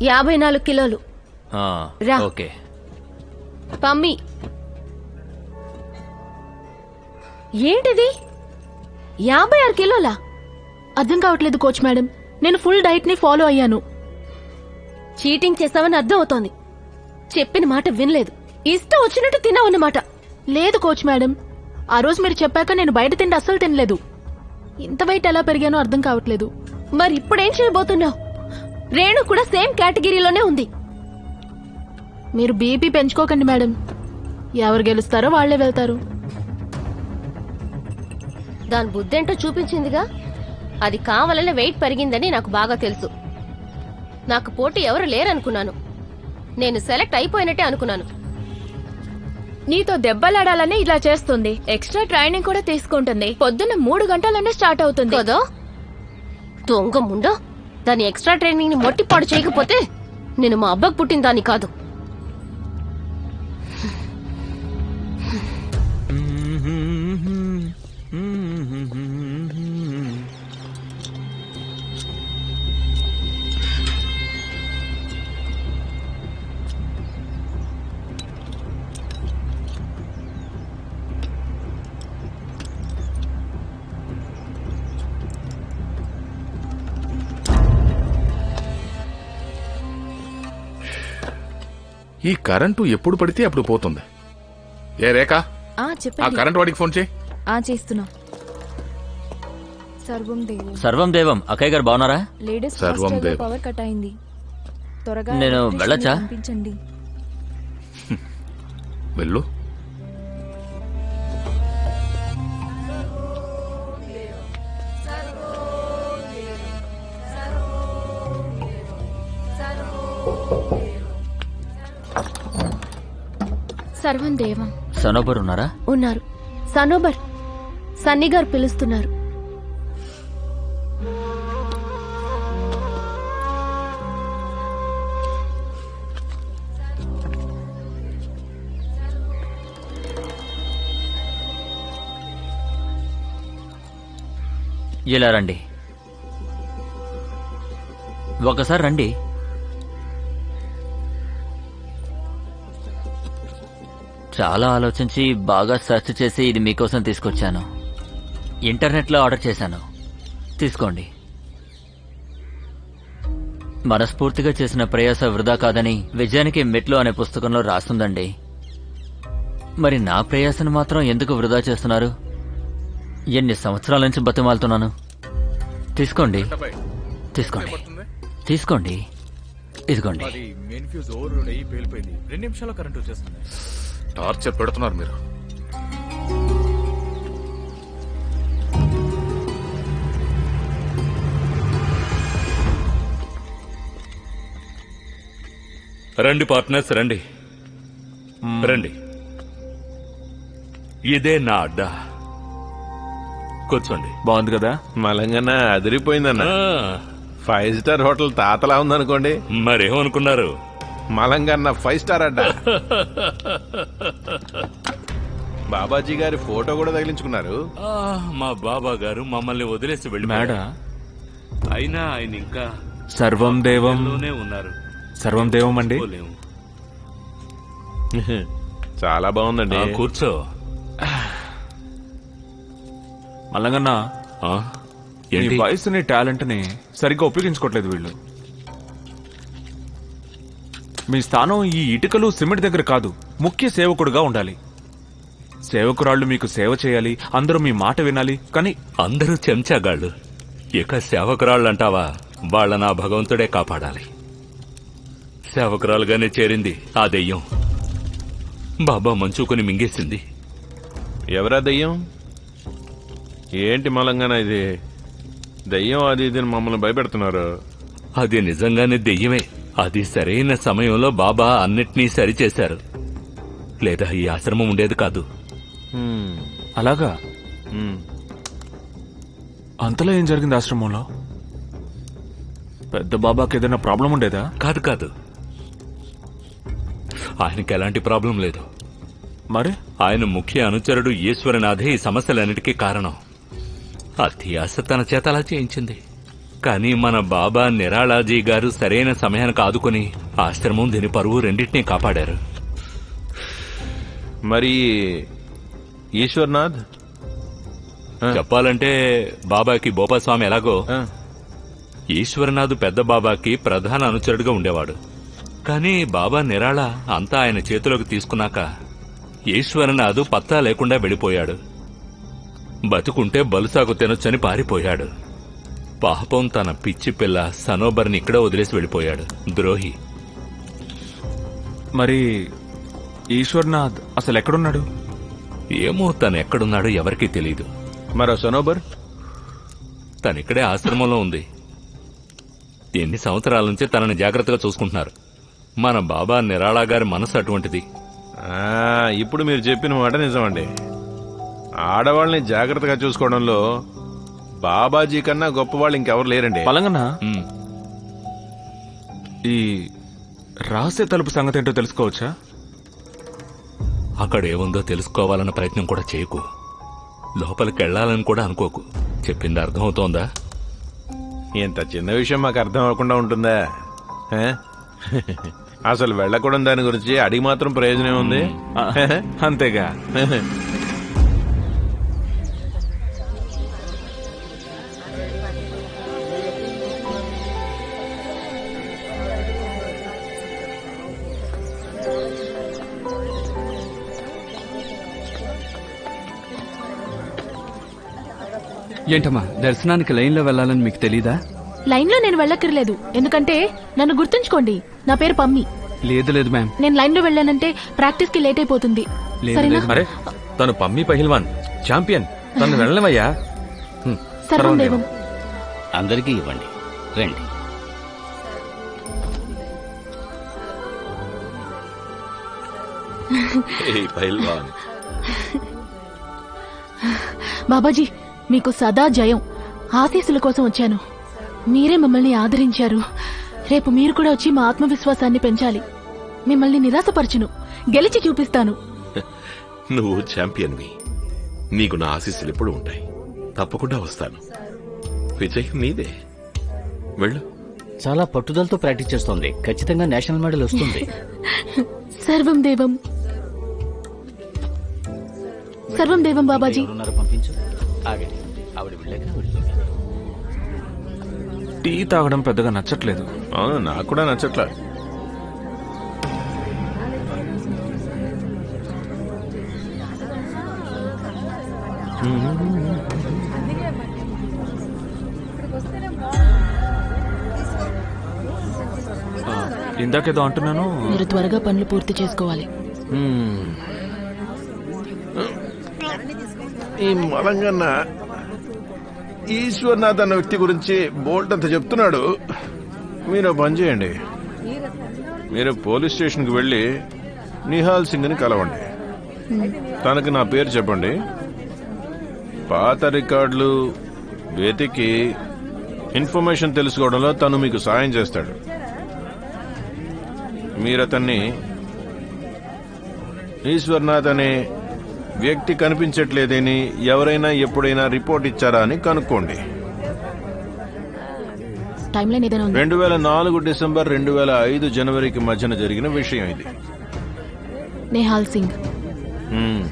54 కిలోలు. రా. ఓకే పమ్మి. ఏంటిది 56 కిలోలా? అర్థం కావట్లేదు కోచ్ మేడం. నేను ఫుల్ డైట్ ని ఫాలో అయ్యాను. చీటింగ్ చేస్తావని అర్థం అవుతోంది. చెప్పిన మాట వినలేదు, ఇష్టం వచ్చినట్టు తిన్నావన్నమాట. లేదు కోచ్ మేడం, ఆ రోజు మీరు చెప్పాక నేను బయట తిండి అస్సలు తినలేదు. ఇంత వెయిట్ ఎలా పెరిగానో అర్థం కావట్లేదు. మరి ఇప్పుడేం చేయబోతున్నావు? రేణు కూడా సేమ్ కేటగిరీలోనే ఉంది. మీరు బీపీ పెంచుకోకండి మేడం. ఎవరు గెలుస్తారో వాళ్లే వెళ్తారు. దాని బుద్ధేంటో చూపించిందిగా. అది కావాలనే వెయిట్ పెరిగిందని నాకు బాగా తెలుసు. నాకు పోటీ ఎవరు లేరనుకున్నాను. నేను సెలెక్ట్ అయిపోయినట్టే అనుకున్నాను. నీతో దెబ్బలాడాలని ఇలా చేస్తుంది. ఎక్స్ట్రా ట్రైనింగ్ కూడా తీసుకుంటుంది. పొద్దున్న 3 గంటలనే స్టార్ట్ అవుతుంది కదా. దొంగ ముండా, దాని ఎక్స్ట్రా ట్రైనింగ్ ని మొట్టిపాడు చేయకపోతే నేను మా అబ్బకు పుట్టిన దాన్ని కాదు. ఈ కరెంటు ఎప్పుడు పడితే అప్పుడు పోతుంది. ఏ రేఖ, ఆ కరెంట్ వాడికి ఫోన్ చేయి. చేస్తున్నా. సర్వం దేవం. అక్కయ్య గారు బాగున్నారా? సర్వం దేవం. పవర్ కట్ అయింది. త్వరగా నేను వెళ్ళొచ్చా? పంపించండి. వెళ్ళు. సర్వం దేవం. సనోబర్ ఉన్నారా? ఉన్నారు. సనోబర్, సన్నీ గారు పిలుస్తున్నారు. ఇలా రండి, ఒకసారి రండి. చాలా ఆలోచించి బాగా సెర్చ్ చేసి ఇది మీకోసం తీసుకొచ్చాను. ఇంటర్నెట్లో ఆర్డర్ చేశాను. తీసుకోండి. మనస్ఫూర్తిగా చేసిన ప్రయాస వృధా కాదని విజయానికి మెట్లు అనే పుస్తకంలో రాస్తుందండి. మరి నా ప్రయాసను మాత్రం ఎందుకు వృధా చేస్తున్నారు? ఎన్ని సంవత్సరాల నుంచి బతిమాలుతున్నాను. తీసుకోండి, తీసుకోండి, తీసుకోండి. ఇదిగోండి. టార్చర్ పెడుతున్నారు మీరు. రండి పార్ట్నర్స్, రండి రండి. ఇదే నా అడ్డా. కూర్చోండి. బాగుంది కదా? మలంగన్న అదిరిపోయిందన్న. 5 స్టార్ హోటల్ తాతలా ఉందనుకోండి. మరేమనుకున్నారు? మలంగన్న 5 స్టార్ అడ్డా. బాబాజీ గారి ఫోటో కూడా తగిలించుకున్నారు. మా బాబా గారు మమ్మల్ని వదిలేసి వెళ్ళి మేడా? అయినా ఆయన ఇంకా సర్వం దేవం ఉన్నారు. సర్వం దేవం అండి. చాలా బాగుందండి. కూర్చో. మల్లంగన్న, నీ వయసుని టాలెంట్ ని సరిగ్గా ఉపయోగించుకోవట్లేదు వీళ్ళు. మీ స్థానం ఈ ఇటుకలు సిమెంట్ దగ్గర కాదు, ముఖ్య సేవకుడుగా ఉండాలి. సేవకురాళ్లు మీకు సేవ చేయాలి, అందరూ మీ మాట వినాలి. కానీ అందరూ చెంచాగాళ్ళు. ఇక సేవకురాళ్ళంటావా? వాళ్ళ నా భగవంతుడే కాపాడాలి. సేవకురాలుగానే చేరింది ఆ దెయ్యం. బాబా మంచుకొని మింగేసింది. ఎవరా దెయ్యం? ఏంటి మలంగన ఇది? దెయ్యం అది ఇది మమ్మల్ని భయపెడుతున్నారు. అది నిజంగానే దెయ్యమే. అది సరైన సమయంలో బాబా అన్నిటినీ సరిచేశారు. లేదా ఈ ఆశ్రమం ఉండేది కాదు. అలాగా? అంతలో ఏం జరిగింది ఆశ్రమంలో? పెద్ద బాబాకి ఏదైనా ప్రాబ్లం ఉండేదా? కాదు కాదు, ఆయనకి ఎలాంటి ప్రాబ్లం లేదు. మరి ఆయన ముఖ్య అనుచరుడు ఈశ్వరనాథే ఈ సమస్యలన్నిటికీ కారణం. అతి ఆశ తన చేత అలా చేయించింది. కానీ మన బాబా నిరాళాజీ గారు సరైన సమయానికి ఆదుకుని ఆశ్రమం దీని పరువు రెండింటినీ కాపాడారు. మరి ఈశ్వర్నాథ్ చెప్పాలంటే బాబాకి బోపాస్వామి ఎలాగో ఆ, ఈశ్వరనాథ్ పెద్ద బాబాకి ప్రధాన అనుచరుడుగా ఉండేవాడు. కానీ బాబా నిరాళ అంతా ఆయన చేతిలోకి తీసుకున్నాక ఈశ్వరనాథ్ పత్తా లేకుండా వెళ్ళిపోయాడు. బతుకుంటే బలుసాగు తినొచ్చని పారిపోయాడు. పాపం తన పిచ్చి పిల్ల సనోబర్ని ఇక్కడే వదిలేసి వెళ్ళిపోయాడు. ద్రోహి. మరి ఈశ్వర్నాథ్ అసలు ఎక్కడున్నాడు? ఏమో తను ఎక్కడున్నాడో ఎవరికీ తెలీదు. మరో సనోబర్ తనిక్కడే ఆశ్రమంలో ఉంది. ఎన్ని సంవత్సరాల నుంచి తనని జాగ్రత్తగా చూసుకుంటున్నారు. మన బాబా నిరాళా గారి మనసు అటువంటిది. ఆ, ఇప్పుడు మీరు చెప్పిన మాట నిజమండి. ఆడవాళ్ళని జాగ్రత్తగా చూసుకోవడంలో బాబాజీ కన్నా గొప్పవాళ్ళు ఇంకెవరు లేరండి. పలంగనా, ఉమ్, ఈ రహస్య తలుపు సంగతి ఏంటో తెలుసుకోవచ్చా? అక్కడ ఏముందో తెలుసుకోవాలన్న ప్రయత్నం కూడా చేయకు. లోపలికెళ్లాలని కూడా అనుకోకు. చెప్పింది అర్థమవుతోందా? ఇంత చిన్న విషయం మాకు అర్థం అవ్వకుండా ఉంటుందా? ఆ? అసలు వెళ్ళకూడదు దాని గురించి అడిగి మాత్రం ప్రయోజనం ఉంది. ఆ, అంతేగా. ఏంటమ్మా దర్శనానికి లైన్లో వెళ్ళాలని మీకు తెలీదా? లైన్లో నేను వెళ్ళక్కర్లేదు, ఎందుకంటే నన్ను గుర్తుంచుకోండి, నా పేరు పమ్మి. లేదు లేదు మ్యామ్. నేను లైన్లో వెళ్ళానంటే ప్రాక్టీస్ కి లేట్ అయిపోతుంది. లేదు, సరేనా? లేదు. అరే తను పమ్మి పహిల్వాన్ ఛాంపియన్, తను వెళ్ళవయ్యా. సర్వం దేవం. అందరికీ ఇవ్వండి, రండి. బాబాజీ, మీకు సదా జయం. ఆశీస్సుల కోసం వచ్చాను. మీరే మమ్మల్ని ఆదరించారు. రేపు మీరు కూడా వచ్చి మా ఆత్మవిశ్వాసాన్ని పెంచాలి. మిమ్మల్ని నిరాశపరచును, గెలిచి చూపిస్తాను. నువ్వు ఛాంపియన్వి. నీకు నా ఆశీస్సులు ఎప్పుడు ఉంటాయి. తప్పకుండా వస్తాను. విజయం నీదే. వెళ్ళు. చాలా పట్టుదలతో ప్రాక్టీస్ చేస్తోంది. ఖచ్చితంగా నేషనల్ మెడల్ వస్తుంది. సర్వం దేవం. సర్వం దేవం బాబాజీ. ఎవరున్నారో పంపించు. ఆగండి, ఆవిడ వెళ్ళాక వెళ్తుంది. టీ తాగడం పెద్దగా నచ్చట్లేదు. అవును, నాకు కూడా నచ్చట్లా. ఇందాకేదో అంటున్నాను. మీరు త్వరగా పనులు పూర్తి చేసుకోవాలి. ఈ మలంగన్న ఈశ్వర్నాథ్ అన్న వ్యక్తి గురించి బోల్ట్ అంత చెప్తున్నాడు. మీరు పని చేయండి, మీరు పోలీస్ స్టేషన్కి వెళ్ళి నిహాల్ సింగ్ ని కలవండి. తనకి నా పేరు చెప్పండి. పాత రికార్డులు వెతికి ఇన్ఫర్మేషన్ తెలుసుకోవడంలో తను మీకు సాయం చేస్తాడు. మీరతన్ని ఈశ్వర్నాథ్ అనే వ్యక్తి కనిపించట్లేదని ఎవరైనా ఎప్పుడైనా రిపోర్ట్ ఇచ్చారా అని కనుక్కోండి. టైం లైన్ ఏదైనా ఉందా? 2004 డిసెంబర్ 2005 జనవరికి మధ్యన జరిగిన విషయం ఇది. నేహాల్ సింగ్. మ్మ్.